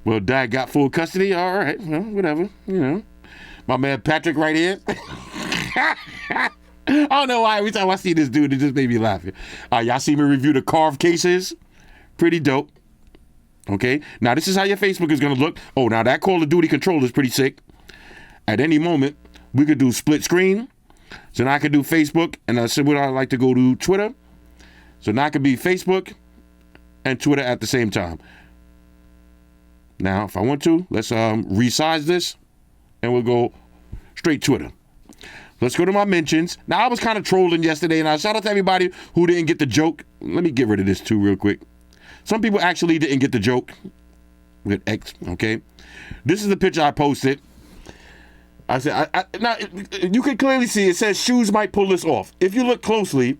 S1: Well, Dad got full custody? All right, well, whatever, My man Patrick right here. I don't know why every time I see this dude, it just made me laugh. Y'all see me review the carved cases? Pretty dope. Okay, now this is how your Facebook is going to look. Oh, now that Call of Duty controller is pretty sick. At any moment, we could do split screen. So now I could do Facebook, and I said, I like to go to Twitter. So now I could be Facebook and Twitter at the same time. Now, if I want to, let's resize this, and we'll go straight Twitter. Let's go to my mentions. Now, I was kind of trolling yesterday, and I shout out to everybody who didn't get the joke. Let me get rid of this too real quick. Some people actually didn't get the joke with X, okay? This is the picture I posted. I said, now, you can clearly see it says shoes might pull this off. If you look closely,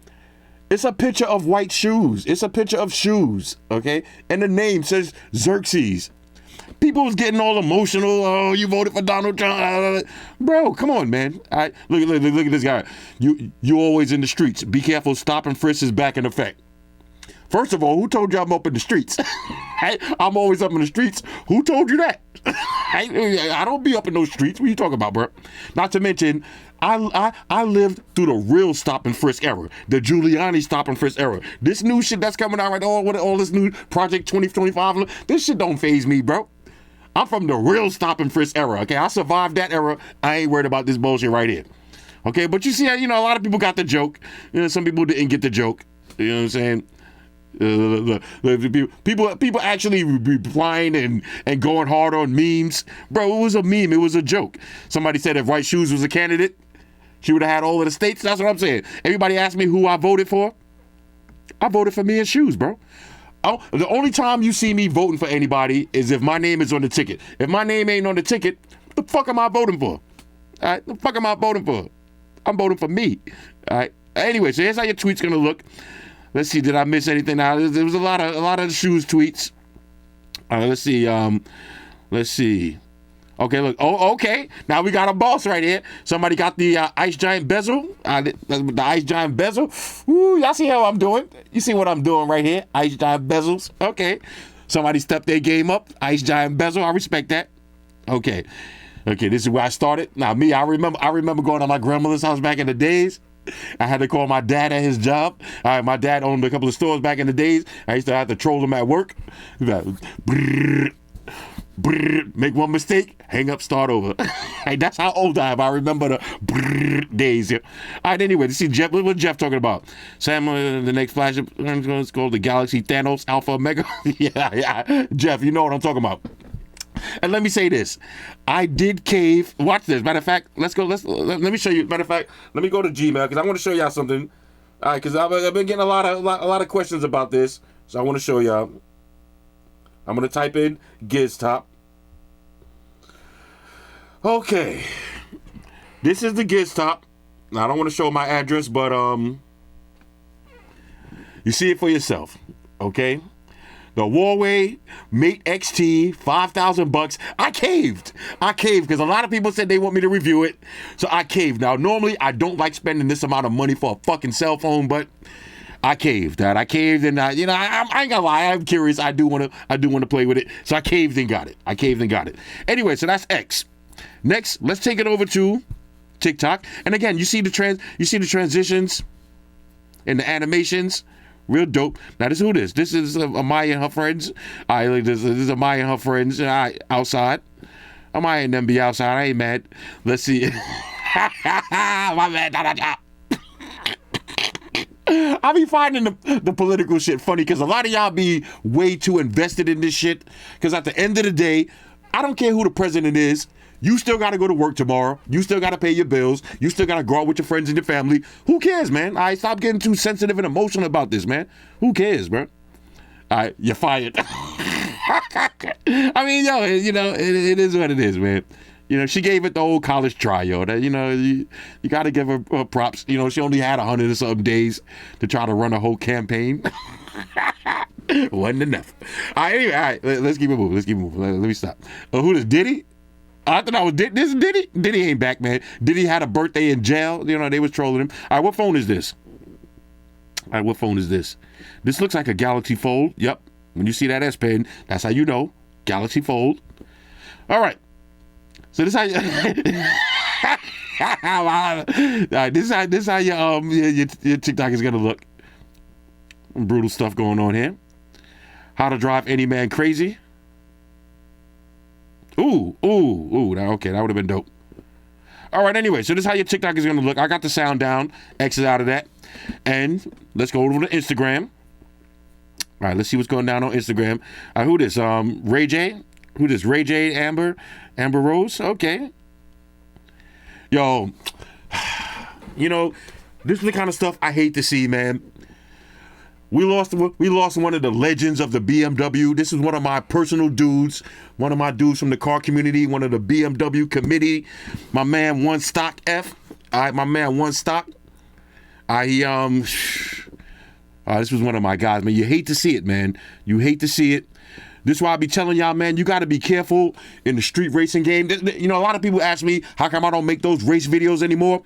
S1: it's a picture of white shoes. It's a picture of shoes, okay? And the name says Xerxes. People was getting all emotional. Oh, you voted for Donald Trump. Bro, come on, man. Look at this guy. You always in the streets. Be careful, stop and frisk is back in effect. First of all, who told you I'm up in the streets? I'm always up in the streets. Who told you that? I don't be up in those streets. What are you talking about, bro? Not to mention, I lived through the real stop and frisk era, the Giuliani stop and frisk era. This new shit that's coming out right now, all this new Project 2025, this shit don't faze me, bro. I'm from the real stop and frisk era, okay? I survived that era. I ain't worried about this bullshit right here. Okay, but you see, a lot of people got the joke. Some people didn't get the joke. You know what I'm saying? People actually replying and going hard on memes. Bro, it was a meme. It was a joke. Somebody said if White Shoes was a candidate, she would have had all of the states. That's what I'm saying. Everybody asked me who I voted for. I voted for me and Shoes, bro. The only time you see me voting for anybody is if my name is on the ticket. If my name ain't on the ticket, what the fuck am I voting for? All right, the fuck am I voting for? I'm voting for me. All right. Anyway, so here's how your tweet's gonna look. Let's see, did I miss anything? Now there was a lot of the Shoes tweets. Let's see. Okay, look. Oh, okay. Now we got a boss right here. Somebody got the Ice Giant bezel. The Ice Giant bezel. Ooh, y'all see how I'm doing? You see what I'm doing right here? Ice Giant bezels. Okay. Somebody stepped their game up. Ice Giant bezel. I respect that. Okay. This is where I started. Now me, I remember going to my grandmother's house back in the days. I had to call my dad at his job. My dad owned a couple of stores back in the days. I used to have to troll him at work. Make one mistake, hang up, start over. Hey, that's how old I am. I remember the days. All right, anyway, this is Jeff. What's Jeff talking about? Sam, the next flash, it's called the Galaxy Thanos Alpha Omega. Yeah. Jeff, you know what I'm talking about. And let me say this. I did cave. Watch this. Matter of fact, let me show you. Matter of fact, let me go to Gmail because I want to show y'all something. All right, because I've been getting a lot of questions about this. So I want to show y'all. I'm going to type in GizTop. Okay. This is the GizTop. Now, I don't want to show my address, but you see it for yourself. Okay? The Huawei Mate XT, $5,000. I caved because a lot of people said they want me to review it. So I caved. Now, normally I don't like spending this amount of money for a fucking cell phone, but I caved. I caved, and I ain't gonna lie. I'm curious. I do want to play with it. So I caved and got it. Anyway, so that's X. Next, let's take it over to TikTok. And again, you see the transitions and the animations. Real dope. Now, this is who this. This is Amaya and her friends. This is Amaya and her friends outside. Amaya and them be outside. I ain't mad. Let's see. My man. I be finding the political shit funny because a lot of y'all be way too invested in this shit. Because at the end of the day, I don't care who the president is. You still got to go to work tomorrow. You still got to pay your bills. You still got to go out with your friends and your family. Who cares, man? All right, stop getting too sensitive and emotional about this, man. Who cares, bro? All right, you're fired. I mean, yo, it is what it is, man. She gave it the old college try, yo. That, you got to give her props. She only had 100 or something days to try to run a whole campaign. Wasn't enough. All right, anyway, all right, let's keep it moving. Let me stop. Who is Diddy? I thought I was this is Diddy. Diddy ain't back, man. Diddy had a birthday in jail. They was trolling him. All right, what phone is this? This looks like a Galaxy Fold. Yep. When you see that S Pen, that's how you know. Galaxy Fold. All right. So this how you, all right, this is how your TikTok is gonna look. Brutal stuff going on here. How to drive any man crazy. Ooh. Okay, that would have been dope. All right, anyway, so this is how your TikTok is going to look. I got the sound down, X's out of that. And let's go over to Instagram. All right, let's see what's going down on Instagram. Who this? Ray J? Who this? Ray J, Amber Rose? Okay. Yo, this is the kind of stuff I hate to see, man. We lost one of the legends of the BMW. This is one of my personal dudes, one of my dudes from the car community, one of the BMW committee. My man, One Stock F. All right, my man, One Stock. This was one of my guys, man. You hate to see it, man. You hate to see it. This is why I be telling y'all, man, you got to be careful in the street racing game. A lot of people ask me, how come I don't make those race videos anymore?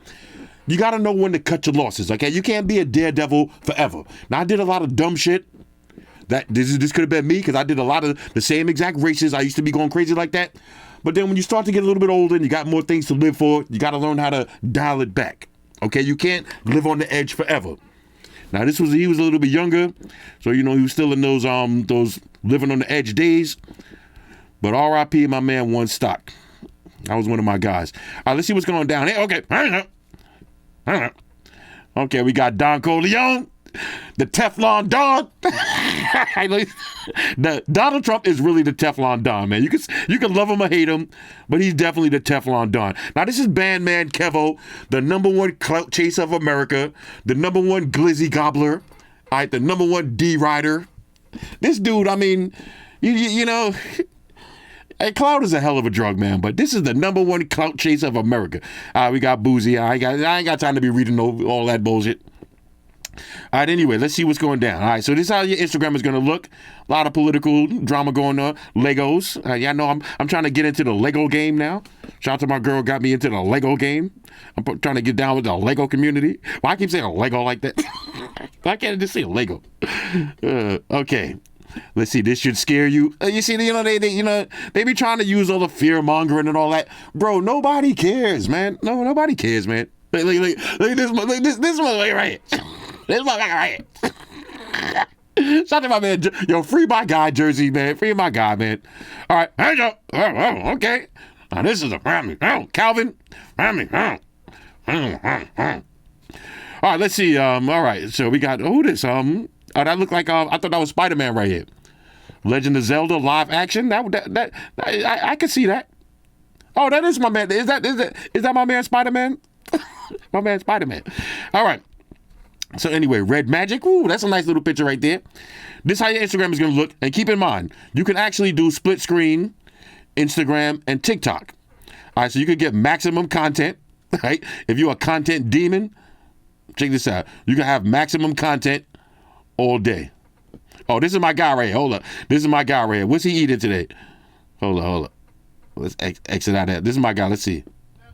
S1: You got to know when to cut your losses, okay? You can't be a daredevil forever. Now, I did a lot of dumb shit. This could have been me because I did a lot of the same exact races. I used to be going crazy like that. But then when you start to get a little bit older and you got more things to live for, you got to learn how to dial it back, okay? You can't live on the edge forever. Now, he was a little bit younger, so, he was still in those living on the edge days. But R.I.P. my man, One Stock. That was one of my guys. All right, let's see what's going down here. Okay. Okay, we got Don Corleone, the Teflon Don. Donald Trump is really the Teflon Don, man. You can love him or hate him, but he's definitely the Teflon Don. Now, this is Bandman Kevo, the #1 clout chaser of America, the #1 glizzy gobbler, all right, the #1 D-rider. This dude, I mean, clout is a hell of a drug, man, but this is the #1 clout chaser of America. We got Boozy. I ain't got time to be reading all that bullshit. All right, anyway, let's see what's going down. All right, so this is how your Instagram is going to look. A lot of political drama going on. Legos. Y'all know I'm trying to get into the Lego game now. Shout out to my girl, got me into the Lego game. I'm trying to get down with the Lego community. Why I keep saying Lego like that? Why can't I just say Lego? Okay. Let's see. This should scare you. You see, they be trying to use all the fear mongering and all that. Bro, nobody cares, man. No, nobody cares, man. Look this one right here. This one right here. Shout out to my man. Yo, free my guy, Jersey, man. Free my guy, man. All right. Hey, yo. Oh, okay. Now, this is a family. Calvin. Family. All right, let's see. All right. So we got, who this? That looked like, I thought that was Spider-Man right here. Legend of Zelda live action. I can see that. Oh, that is my man. Is that my man Spider-Man? My man Spider-Man. All right. So anyway, Red Magic. Ooh, that's a nice little picture right there. This is how your Instagram is going to look. And keep in mind, you can actually do split screen, Instagram, and TikTok. All right, so you can get maximum content, right? If you're a content demon, check this out. You can have maximum content all day. Oh, this is my guy right here. Hold up. This is my guy right here. What's he eating today? Hold up. Let's exit out of that. This is my guy. Let's see.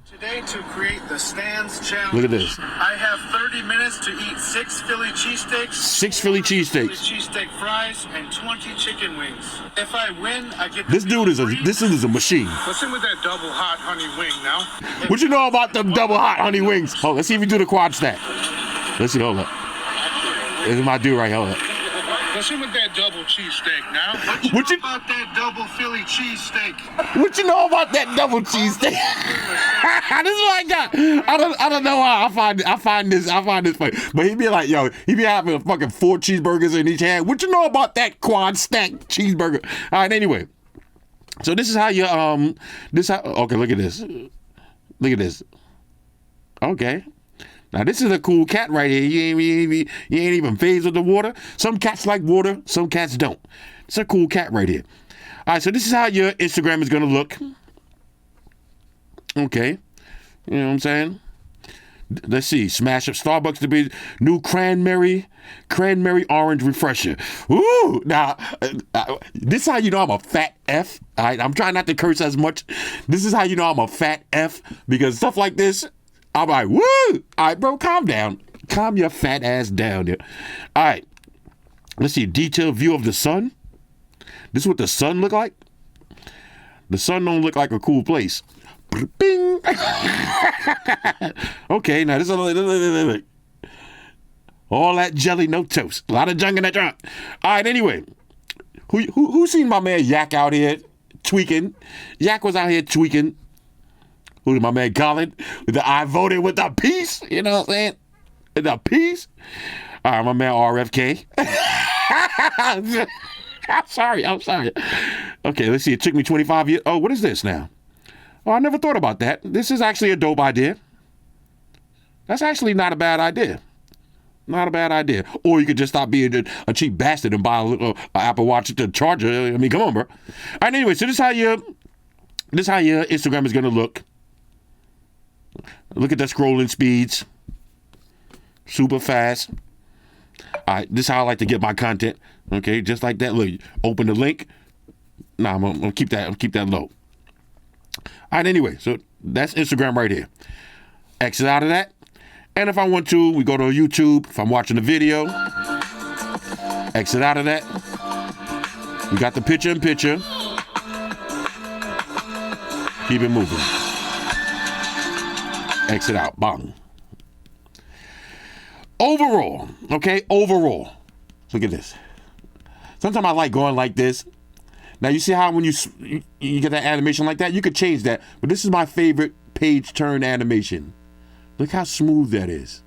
S3: Today to create the Stands Challenge.
S1: Look at this.
S3: I have 30 minutes to eat 6 Philly cheesesteaks.
S1: 6 Philly cheesesteaks.
S3: Cheesesteak fries and 20 chicken wings. If I win, I get
S1: this dude is a machine.
S3: Let's in with that double hot honey wing now.
S1: What you know about them double hot honey wings? Oh, let's see if you do the quad stack. Let's see. Hold up. This is my dude right here. Hold up.
S3: Let's in with that double cheesesteak now. What you know about that double Philly cheesesteak?
S1: What you know about that double cheesesteak? This is what I got. I don't know how I find this funny. But he be like, yo, he be having fucking 4 cheeseburgers in each hand. What you know about that quad stack cheeseburger? All right, anyway. So this is how you okay, look at this. Look at this. Okay. Now, this is a cool cat right here. You ain't even phased with the water. Some cats like water. Some cats don't. It's a cool cat right here. All right, so this is how your Instagram is going to look. Okay. You know what I'm saying? Let's see. Smash up Starbucks to be new cranberry orange refresher. Ooh. Now, this is how you know I'm a fat F. All right, I'm trying not to curse as much. This is how you know I'm a fat F, because stuff like this, I'm like, woo! All right, bro, calm down. Calm your fat ass down there. All right. Let's see. Detailed view of the sun. This is what the sun look like. The sun don't look like a cool place. Bing. Okay, now this is all that jelly, no toast. A lot of junk in that trunk. All right, anyway. Who seen my man Yak out here tweaking? Yak was out here tweaking. Who's my man Colin? I voted with the peace. You know what I'm saying? The peace. All right, my man RFK. I'm sorry. Okay, let's see. It took me 25 years. Oh, what is this now? Oh, I never thought about that. This is actually a dope idea. That's actually not a bad idea. Not a bad idea. Or you could just stop being a cheap bastard and buy a little Apple Watch to charger. I mean, come on, bro. All right, anyway, so this is how your Instagram is going to look. Look at the scrolling speeds. Super fast. All right, this is how I like to get my content. Okay, just like that. Look, open the link. Nah, I'm gonna keep that low. All right, anyway, so that's Instagram right here. Exit out of that. And if I want to, we go to YouTube. If I'm watching a video, exit out of that. We got the picture-in-picture. Keep it moving. Exit out. Bang. Overall, look at this. Sometimes I like going like this. Now, you see how when you get that animation like that, you could change that. But this is my favorite page turn animation. Look how smooth that is.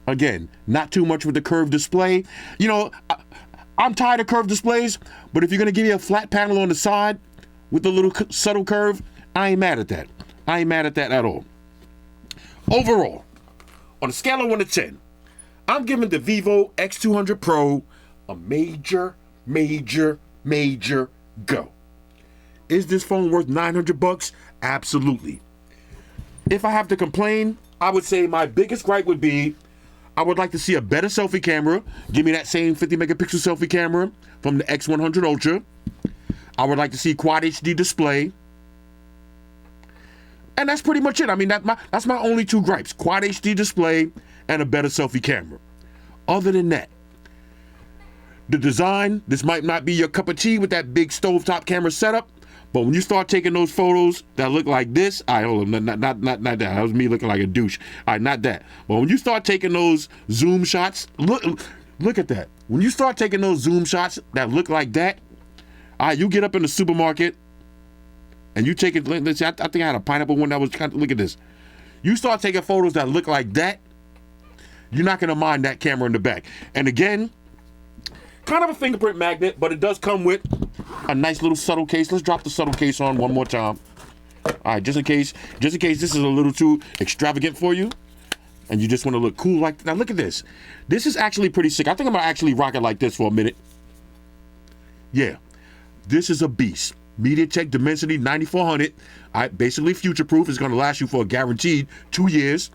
S1: Again, not too much with the curved display. You know, I'm tired of curved displays, but if you're going to give me a flat panel on the side with a little subtle curve, I ain't mad at that. I ain't mad at that at all. Overall, on a scale of 1 to 10, I'm giving the Vivo X200 Pro a major go. Is this phone worth $900? Absolutely. If I have to complain, I would say my biggest gripe would be I would like to see a better selfie camera. Give me that same 50 megapixel selfie camera from the X100 Ultra. I would like to see Quad HD display. And that's pretty much it. I mean, that's my only 2 gripes. Quad HD display and a better selfie camera. Other than that, the design, this might not be your cup of tea with that big stovetop camera setup, but when you start taking those photos that look like this, hold on, not that. That was me looking like a douche. Not that. But when you start taking those zoom shots, look at that. When you start taking those zoom shots that look like that, you get up in the supermarket and you take it. Let's see, I think I had a pineapple one that was kind of, look at this. You start taking photos that look like that, you're not gonna mind that camera in the back. And again, kind of a fingerprint magnet, but it does come with a nice little subtle case. Let's drop the subtle case on one more time. All right, just in case this is a little too extravagant for you, and you just want to look cool like. Now look at this. This is actually pretty sick. I think I'm gonna actually rock it like this for a minute. Yeah, this is a beast. MediaTek Dimensity 9400. All right, basically future-proof. It's gonna last you for a guaranteed 2 years.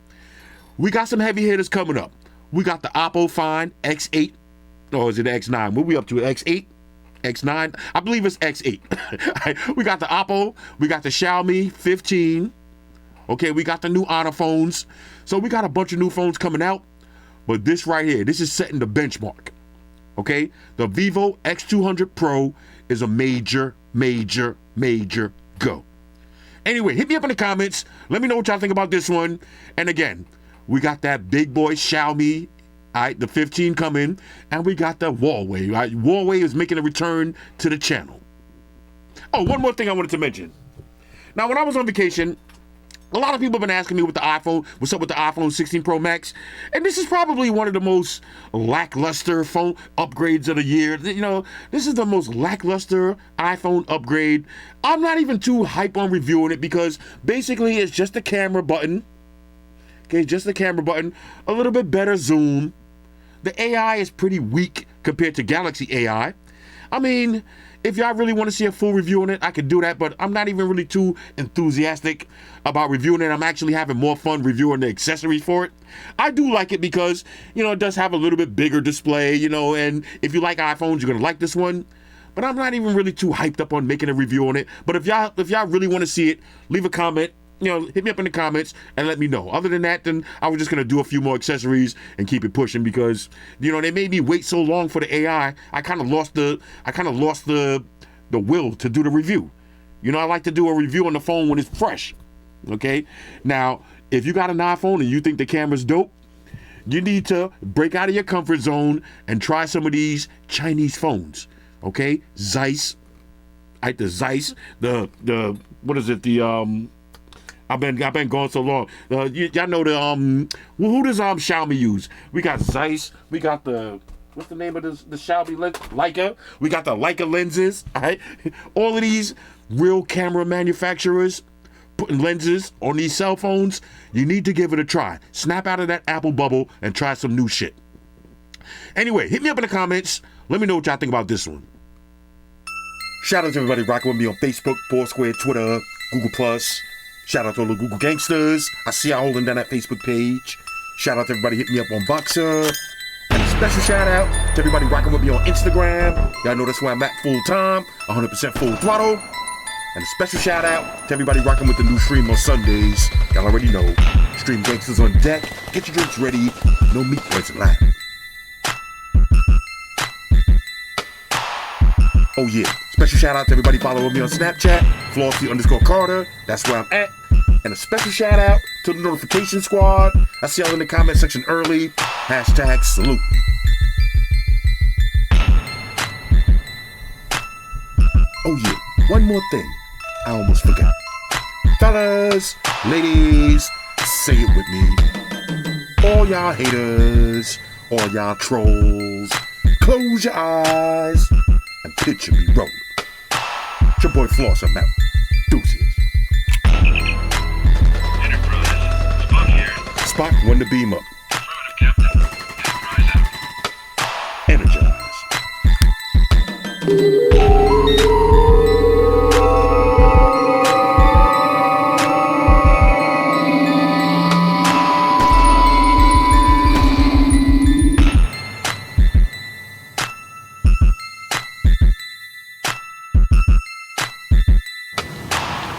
S1: We got some heavy hitters coming up. We got the Oppo Find X8. Or is it X9? What are we up to? X8? X9? I believe it's X8. We got the Oppo. We got the Xiaomi 15. Okay, we got the new Honor phones. So we got a bunch of new phones coming out. But this right here, this is setting the benchmark. Okay? The Vivo X200 Pro is a major go. Anyway, hit me up in the comments. Let me know what y'all think about this one. And again, we got that big boy Xiaomi, all right, the 15 coming, and we got the Huawei. Right? Huawei is making a return to the channel. Oh, one more thing I wanted to mention. Now, when I was on vacation, a lot of people have been asking me with the iPhone, what's up with the iPhone 16 Pro Max? And this is probably one of the most lackluster phone upgrades of the year. You know, this is the most lackluster iPhone upgrade. I'm not even too hype on reviewing it because basically it's just the camera button. Okay, just the camera button. A little bit better zoom. The AI is pretty weak compared to Galaxy AI. I mean, if y'all really want to see a full review on it, I could do that, but I'm not even really too enthusiastic about reviewing it. I'm actually having more fun reviewing the accessories for it. I do like it because, you know, it does have a little bit bigger display, you know, and if you like iPhones, you're going to like this one. But I'm not even really too hyped up on making a review on it. But if y'all really want to see it, leave a comment. You know, hit me up in the comments and let me know. Other than that, then I was just going to do a few more accessories and keep it pushing because, you know, they made me wait so long for the AI. I kind of lost the will to do the review. You know, I like to do a review on the phone when it's fresh. Okay? Now, if you got an iPhone and you think the camera's dope, you need to break out of your comfort zone and try some of these Chinese phones. Okay? Zeiss. The Zeiss. The what is it? I've been going so long. Y'all know the who does Xiaomi use? We got Zeiss. We got what's the name of the Xiaomi lens? Leica. We got the Leica lenses. All right, all of these real camera manufacturers putting lenses on these cell phones. You need to give it a try. Snap out of that Apple bubble and try some new shit. Anyway, hit me up in the comments. Let me know what y'all think about this one. Shout out to everybody rocking with me on Facebook, Foursquare, Twitter, Google+. Shout out to all the Google gangsters. I see y'all holding down that Facebook page. Shout out to everybody hitting me up on Boxer. And a special shout out to everybody rocking with me on Instagram. Y'all know that's where I'm at full time, 100% full throttle. And a special shout out to everybody rocking with the new stream on Sundays. Y'all already know. Stream gangsters on deck. Get your drinks ready. No meat poison allowed. Oh yeah. Special shout out to everybody following me on Snapchat, Flossy_Carter. That's where I'm at. And a special shout out to the notification squad. I see y'all in the comment section early. Hashtag salute. Oh yeah, one more thing. I almost forgot. Fellas, ladies, say it with me. All y'all haters, all y'all trolls, close your eyes and picture me rolling. It's your boy Floss, I'm out. Deuces. Enterprise, Spock here. Spock, when to beam up. Energize.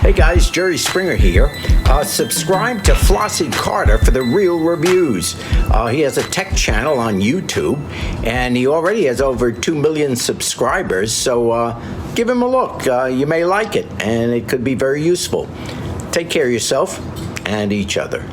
S4: Hey guys, Jerry Springer here. Subscribe to Flossy Carter for the real reviews. He has a tech channel on YouTube, and he already has over 2 million subscribers, so give him a look. You may like it, and it could be very useful. Take care of yourself and each other.